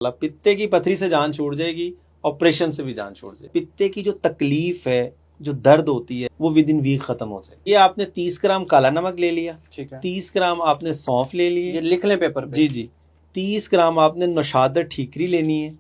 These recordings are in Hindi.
पित्ते की पथरी से जान छूट जाएगी, ऑपरेशन से भी जान छूट जाएगी। पित्ते की जो तकलीफ है, जो दर्द होती है, वो विद इन वीक खत्म हो जाएगी। ये आपने 30 ग्राम काला नमक ले लिया, ठीक है, 30 ग्राम आपने सौंफ ले लिए, ये लिख लें पेपर पे। जी जी। 30 ग्राम आपने नौशादर ठीकरी लेनी है,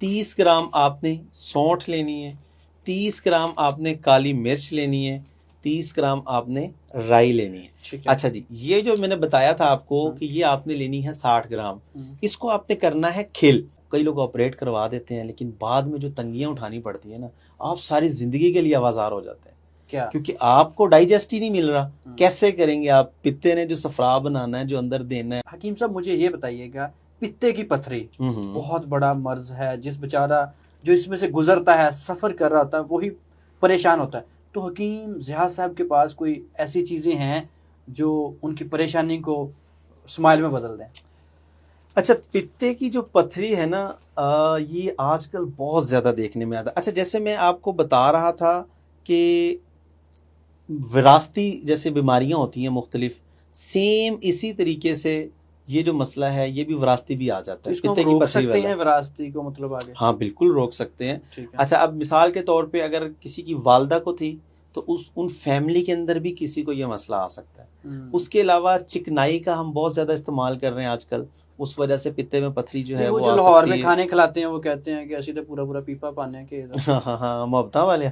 30 ग्राम आपने सौंठ लेनी है, 30 ग्राम आपने काली मिर्च लेनी है, 30 ग्राम आपने राई लेनी है। ठीक है। अच्छा जी, ये जो मैंने बताया था आपको कि ये आपने लेनी है 60 ग्राम, इसको आपने करना है खिल। कई लोग ऑपरेट करवा देते हैं, लेकिन बाद में जो तंगियां उठानी पड़ती है ना, आप सारी जिंदगी के लिए आवाजार हो जाते हैं। क्या? क्योंकि आपको डाइजेस्ट ही नहीं मिल रहा, कैसे करेंगे आप? पित्ते ने जो सफरा बनाना है, जो अंदर देना है। हकीम साहब मुझे ये बताइएगा, पित्ते की पथरी बहुत बड़ा मर्ज है, जिस बेचारा जो इसमें से गुजरता है, सफर कर रहा होता है, वही परेशान होता है। तो हकीम ज़ियाद साहब के पास कोई ऐसी चीजें हैं जो उनकी परेशानी को स्माइल में बदल दें? अच्छा, पित्ते की जो पथरी है ना, ये आजकल बहुत ज़्यादा देखने में आता है। अच्छा, जैसे मैं आपको बता रहा था कि विरासती जैसे बीमारियां होती हैं मुख्तलिफ, सेम इसी तरीके से ये जो मसला है, ये भी विरासती भी आ जाता है। इसको पित्ते हम की रोक पथरी सकते वाला, हैं विरासती को, मतलब आगे? हाँ बिल्कुल रोक सकते हैं। ठीक है। अच्छा, अब मिसाल के तौर पे अगर किसी की वालदा को थी, तो उन फैमिली के अंदर भी किसी को ये मसला आ सकता है। उसके अलावा चिकनाई का हम बहुत ज़्यादा इस्तेमाल कर रहे हैं आजकल, उस वजह से पित्ते में पथरी जो है वो वो जो आ लाहौर सकती में है। खाने खिलाते हैं, वो कहते हैं कि ऐसी तो पूरा पूरा पीपा पाने के हाँ हाँ हाँ, मोहब्बता वाले।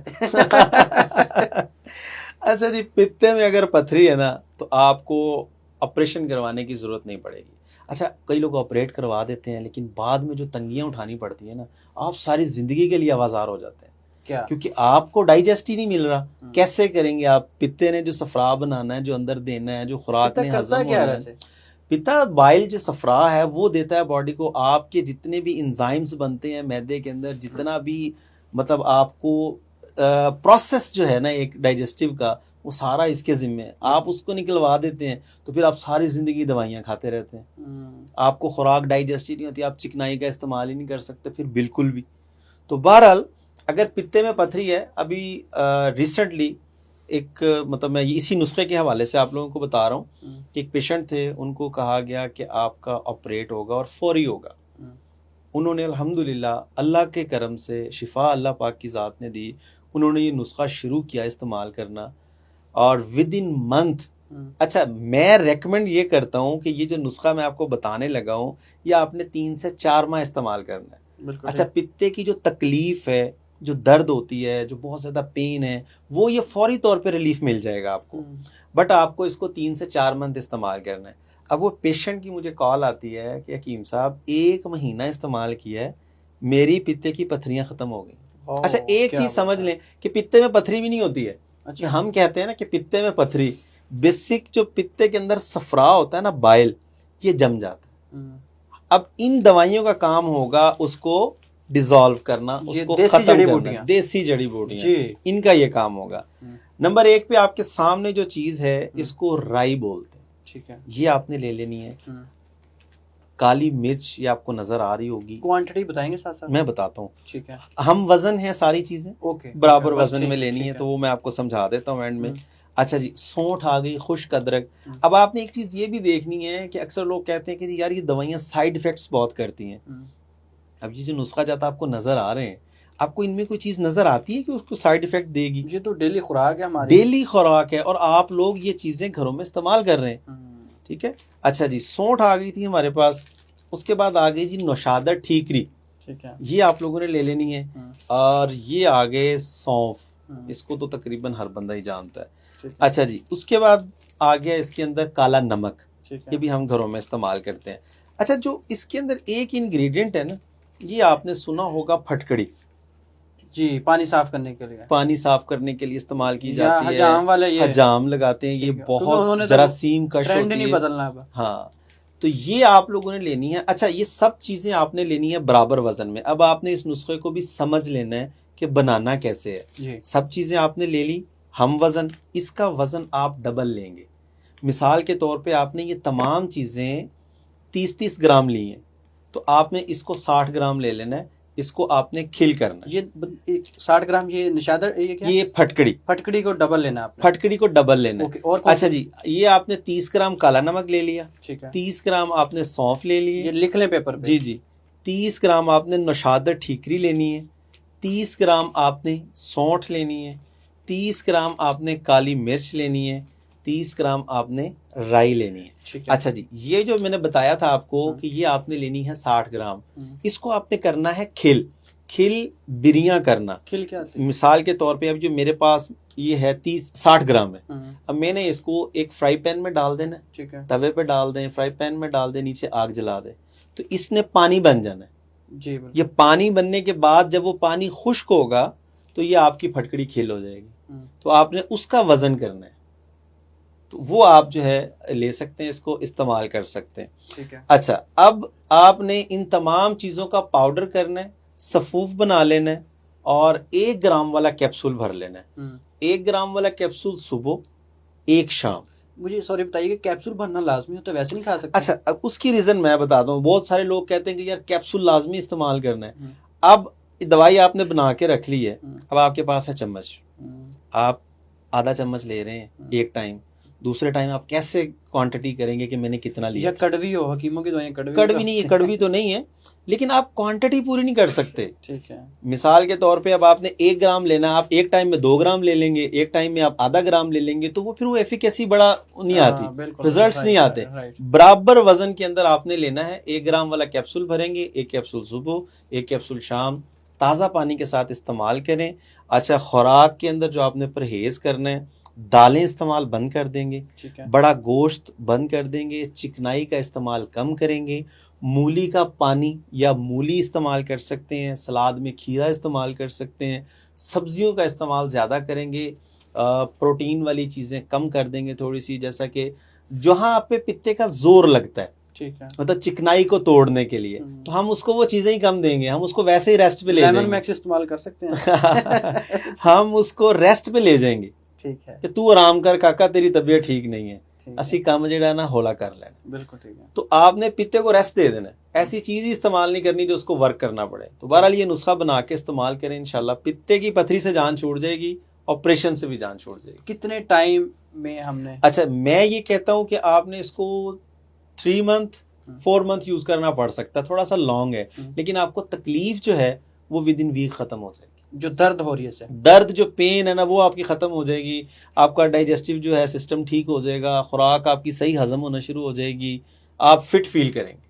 अच्छा जी, पित्ते में अगर पथरी है ना, तो आपको ऑपरेशन करवाने की ज़रूरत नहीं पड़ेगी। अच्छा, कई लोग ऑपरेट करवा देते हैं, लेकिन बाद में जो तंगियां उठानी पड़ती है ना, आप सारी ज़िंदगी के लिए आवाजार हो जाते हैं। क्या? क्योंकि आपको डाइजेस्ट ही नहीं मिल रहा, कैसे करेंगे आप? पित्ते ने जो सफरा बनाना है, जो अंदर देना है, जो खुराक ने हजम क्या होना है, पिता बाइल जो सफरा है वो देता है बॉडी को। आपके जितने भी इंजाइम्स बनते हैं मैदे के अंदर, जितना भी मतलब आपको प्रोसेस जो है ना एक डाइजेस्टिव का, वो सारा इसके ज़िम्मे है। आप उसको निकलवा देते हैं तो फिर आप सारी ज़िंदगी दवाइयाँ खाते रहते हैं, आपको खुराक डाइजेस्ट ही नहीं होती, आप चिकनाई का इस्तेमाल ही नहीं कर सकते फिर बिल्कुल भी। तो बहरहाल, अगर पित्ते में पथरी है, अभी रिसेंटली एक मतलब मैं इसी नुस्खे के हवाले से आप लोगों को बता रहा हूँ कि एक पेशेंट थे, उनको कहा गया कि आपका ऑपरेट होगा और फौरी होगा। उन्होंने अल्हम्दुलिल्लाह अल्लाह के करम से शिफा अल्लाह पाक की ज़ात ने दी। उन्होंने ये नुस्खा शुरू किया इस्तेमाल करना, और विद इन मंथ, अच्छा मैं रेकमेंड ये करता हूँ कि ये जो नुस्खा मैं आपको बताने लगा हूँ, ये आपने 3 से 4 माह इस्तेमाल करना है। अच्छा, पित्ते की जो तकलीफ है, जो दर्द होती है, जो बहुत ज़्यादा पेन है, वो ये फौरी तौर पे रिलीफ मिल जाएगा आपको। बट आपको इसको 3 से 4 मंथ इस्तेमाल करना है। अब वो पेशेंट की मुझे कॉल आती है कि हकीम साहब 1 महीना इस्तेमाल किया है, मेरी पित्ते की पथरियाँ ख़त्म हो गई। अच्छा, एक चीज़ समझ लें कि पित्ते में पथरी भी नहीं होती है। अच्छा, हम कहते हैं ना कि पित्ते में पथरी, बेसिक जो पित्ते के अंदर सफरा होता है ना, बाइल, ये जम जाता है। अब इन दवाइयों का काम होगा उसको डिसॉल्व करना, उसको खत्म करना। देसी जड़ी बूटियां, इनका ये काम होगा। नंबर 1 पे आपके सामने जो चीज है, इसको राई बोलते हैं। ठीक है, ये आपने ले लेनी है। काली मिर्च, ये आपको नजर आ रही होगी। क्वांटिटी बताएंगे साथ साथ? मैं बताता हूँ। ठीक है, हम वजन है, सारी चीजें बराबर वजन में लेनी है, तो वो मैं आपको समझा देता हूँ एंड में। अच्छा जी, सौंठ आ गई, खुश्क अदरक। अब आपने एक चीज ये भी देखनी है कि अक्सर लोग कहते हैं कि यार ये दवाइयाँ साइड इफेक्ट्स बहुत करती हैं। अब ये जो नुस्खा जाता आपको नजर आ रहे हैं, आपको इनमें कोई चीज नजर आती है कि उसको साइड इफेक्ट देगी? ये तो डेली खुराक है हमारी, डेली खुराक है, और आप लोग ये चीजें घरों में इस्तेमाल कर रहे हैं। ठीक है। अच्छा जी, सौंठ आ गई थी हमारे पास, उसके बाद आ गई जी नौशादर ठीकरी। ठीक है, ये आप लोगों ने ले लेनी है। और ये आ गए सौंफ, इसको तो तकरीबन हर बंदा ही जानता है। अच्छा जी, उसके बाद आ गया इसके अंदर काला नमक, ये भी हम घरों में इस्तेमाल करते हैं। अच्छा, जो इसके अंदर एक इंग्रेडिएंट है ना, ये आपने सुना होगा, फटकड़ी। जी, पानी साफ करने के लिए, पानी साफ करने के लिए इस्तेमाल की जाती है। हजाम वाले ये हजाम लगाते हैं, ये बहुत जरासीम कश होती है, नहीं बदलना। हाँ, तो ये आप लोगों ने लेनी है। अच्छा, ये सब चीजें आपने लेनी है बराबर वजन में। अब आपने इस नुस्खे को भी समझ लेना है कि बनाना कैसे है। सब चीजें आपने ले ली, हम वजन, इसका वजन आप डबल लेंगे। मिसाल के तौर पे आपने ये तमाम चीजें 30-30 ग्राम ली हैं, तो आपने इसको 60 ग्राम ले लेना है। इसको आपने खिल करना। ये 60 ग्राम ये निशादर, ये क्या? ये फटकड़ी को डबल लेना आपने। फटकड़ी को डबल लेना है। और अच्छा जी, ये आपने 30 ग्राम काला नमक ले लिया। ठीक है, 30 ग्राम आपने सौंफ ले लिए। ये लिख लें पेपर पे? जी जी। 30 ग्राम आपने नौशादर ठीकरी लेनी है, 30 ग्राम आपने सौंठ लेनी है, 30 ग्राम आपने काली मिर्च लेनी है, 30 ग्राम आपने राई लेनी है। ठीक है। अच्छा जी, ये जो मैंने बताया था आपको कि ये आपने लेनी है 60 ग्राम, इसको आपने करना है खिल बिरियां करना। खिल क्या होती है? मिसाल के तौर पे अब जो मेरे पास ये है 60 ग्राम है, अब मैंने इसको एक फ्राई पैन में डाल देना है, ठीक है। तवे पे डाल दें, फ्राई पैन में डाल दें, नीचे आग जला दें, तो इसने पानी बन जाना है। जी बिल्कुल। ये पानी बनने के बाद जब वो पानी खुश्क होगा तो ये आपकी फटकड़ी खिल हो जाएगी। तो आपने उसका वजन करना है, तो वो आप जो है ले सकते हैं, इसको इस्तेमाल कर सकते हैं। ठीक है। अच्छा, अब आपने इन तमाम चीज़ों का पाउडर करना है, सफूफ बना लेना है और 1 ग्राम वाला कैप्सूल भर लेना है। 1 ग्राम वाला कैप्सूल सुबह, 1 शाम। मुझे सॉरी बताइए कि कैप्सूल भरना लाजमी होता है, वैसे नहीं खा सकते? अच्छा, अब उसकी रीज़न मैं बताता हूँ। बहुत सारे लोग कहते हैं कि यार कैप्सूल लाजमी इस्तेमाल करना है। अब दवाई आपने बना के रख ली है, अब आपके पास है चम्मच, आप आधा चम्मच ले रहे हैं एक टाइम, दूसरे टाइम आप कैसे क्वांटिटी करेंगे कि मैंने कितना लिया? या कड़वी हो, हकीमों की दवाइयाँ कड़वी नहीं है, कड़वी तो नहीं है, लेकिन आप क्वांटिटी पूरी नहीं कर सकते। ठीक है। मिसाल के तौर पे अब आपने 1 ग्राम लेना, आप एक टाइम में 2 ग्राम ले लेंगे, एक टाइम में आप आधा ग्राम ले लेंगे, तो वो फिर वो एफिकेसी बड़ा नहीं आती, रिजल्ट्स नहीं आते। बराबर वजन के अंदर आपने लेना है। 1 ग्राम वाला कैप्सूल भरेंगे, 1 कैप्सूल सुबह, 1 कैप्सूल शाम, ताज़ा पानी के साथ इस्तेमाल करें। अच्छा, खुराक के अंदर जो आपने परहेज़ करना है, दालें इस्तेमाल बंद कर देंगे, बड़ा गोश्त बंद कर देंगे, चिकनाई का इस्तेमाल कम करेंगे, मूली का पानी या मूली इस्तेमाल कर सकते हैं, सलाद में खीरा इस्तेमाल कर सकते हैं, सब्जियों का इस्तेमाल ज़्यादा करेंगे, प्रोटीन वाली चीज़ें कम कर देंगे थोड़ी सी, जैसा कि जहाँ आप पे पित्ते का जोर लगता है, ठीक है, मतलब चिकनाई को तोड़ने के लिए, तो हम उसको वो चीज़ें ही कम देंगे, हम उसको वैसे ही रेस्ट पे ले जाएंगे। लेमन मैक्स इस्तेमाल कर सकते हैं हम उसको रेस्ट पे ले जाएंगे। ठीक है, कि तू आराम कर काका, तेरी तबीयत ठीक नहीं है, असी काम जेड़ा ना होला कर लेना। बिल्कुल ठीक है। तो आपने पित्ते को रेस्ट दे देना है, ऐसी चीज ही इस्तेमाल नहीं करनी जो उसको वर्क करना पड़े। तो बहरहाल ये नुस्खा बना के इस्तेमाल करें, इंशाल्लाह पित्ते की पथरी से जान छूट जाएगी, ऑपरेशन से भी जान छूट जाएगी। कितने टाइम में हमने? अच्छा, मैं ये कहता हूँ कि आपने इसको 3 मंथ 4 मंथ यूज करना पड़ सकता है, थोड़ा सा लॉन्ग है, लेकिन आपको तकलीफ जो है वो विद इन वीक खत्म हो जाएगी। जो दर्द हो रही है, दर्द जो पेन है ना, वो आपकी ख़त्म हो जाएगी, आपका डाइजेस्टिव जो है सिस्टम ठीक हो जाएगा, खुराक आपकी सही हजम होना शुरू हो जाएगी, आप फिट फील करेंगे।